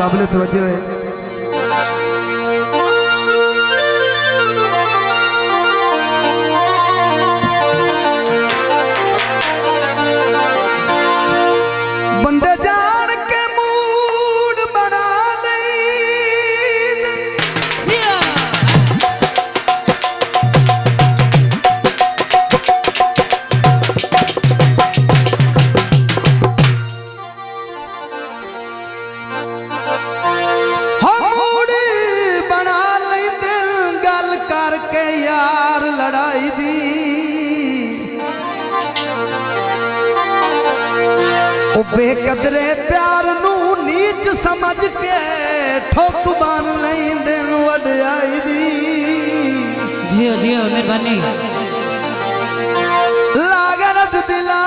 काबिल तवज्जो है। बंदे जान के मूड बना लड़ाई दी ओ बेकदरे प्यार नू नीच समझ के ठोक बान नहीं दिन वड्याई दी। जियो जियो मेहरबानी लागरत दिला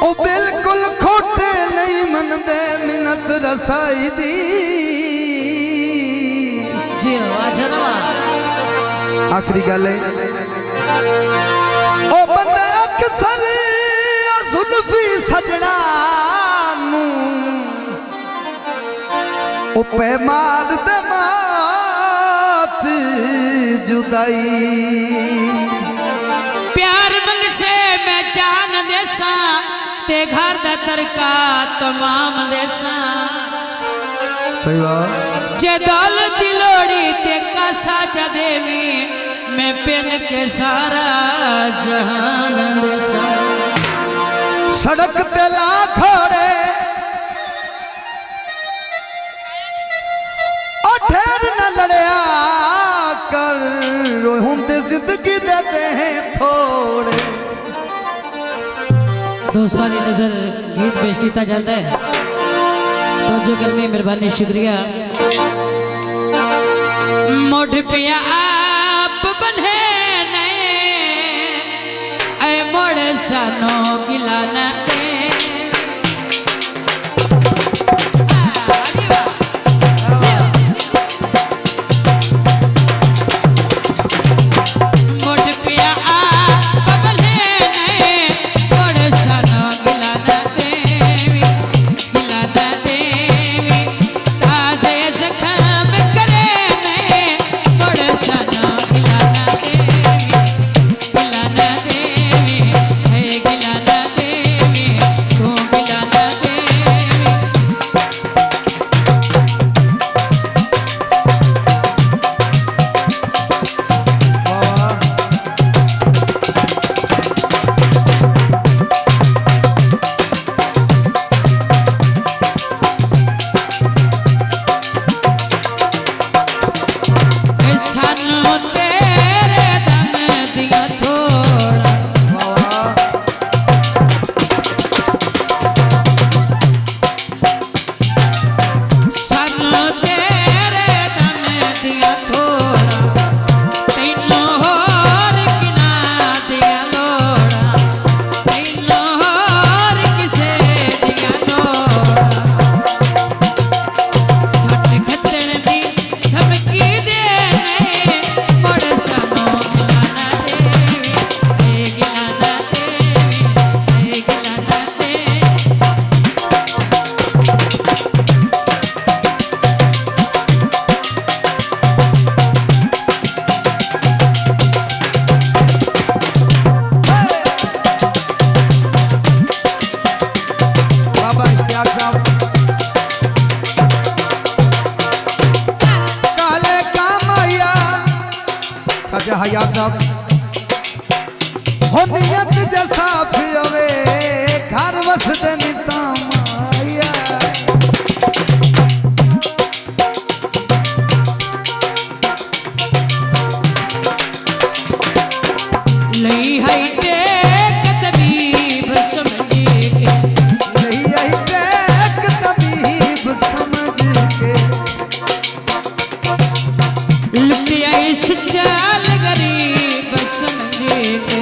ओ बिल्कुल खोटे नहीं मनदे मिन्नत रसाई दी। आखिरी गल है ओ बंदे अक्सर जुल्फी सजना ओ पे मार दे मात जुदाई। प्यार मंग से मैं जान देसा ते घर दा तरका तमाम देसा। सही बात जे दौलत दी लोड़ी ते कासा जा देवी मैं पिन के सारा जहान देसा। सड़क ते लाखोड़े ओ ठहर न लड़या कर होंदे जिंदगी देते हैं थोड़े। दोस्तों की नजर गीत पेश किया जाता है तो जो करनी मेहरबानी शुक्रिया। मोढ़ पे आप बने ऐ मोड़ सानो गिलाना दे। हया सब हो नियत जैसा फिवे घर वसदे नितामाया। लई है टेक तबीब समझ के लई है टेक तबीब समझ के लुटिया इस चाल गरीब समझ के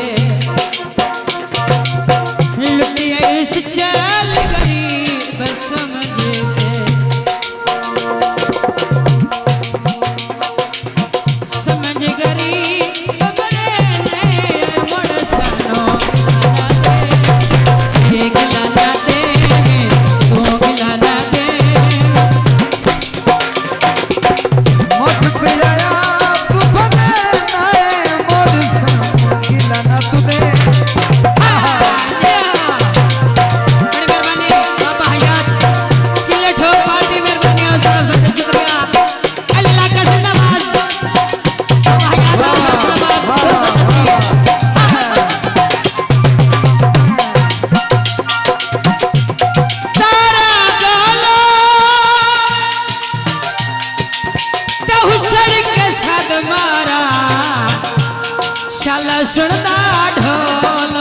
सुनदा ढोल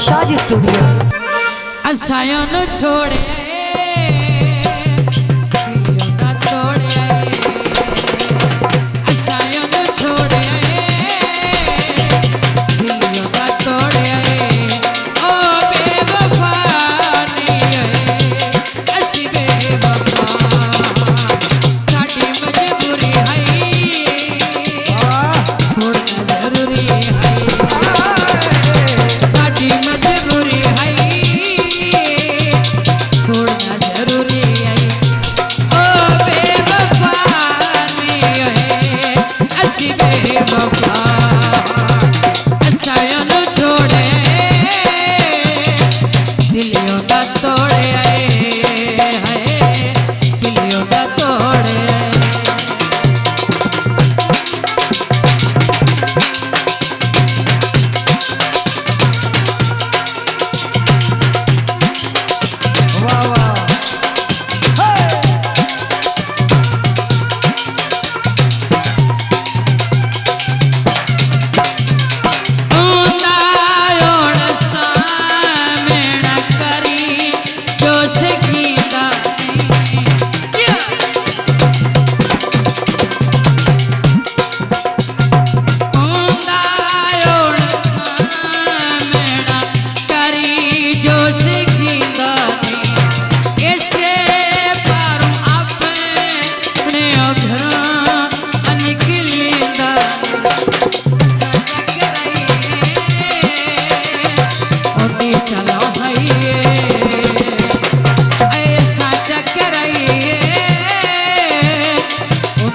शाजी स्टूडियो असायों नु छोड़े दिलियों ना तोड़े असायों नु छोड़े दिलियों ना तोड़े ओ बेवफा नहीं असी बेवफा साडी मजबूरी है छोड़ना जरूरी है साडी मजबूरी है छोड़ना जरूरी है ओ बेवफा नहीं असी बेवफा असायों नु छोड़े दिलियों दा तोड़े है दिलियों दा तोड़े वाह वाह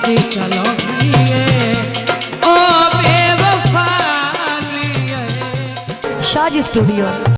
हे चलो ओ बेवफा शाजी स्टूडियो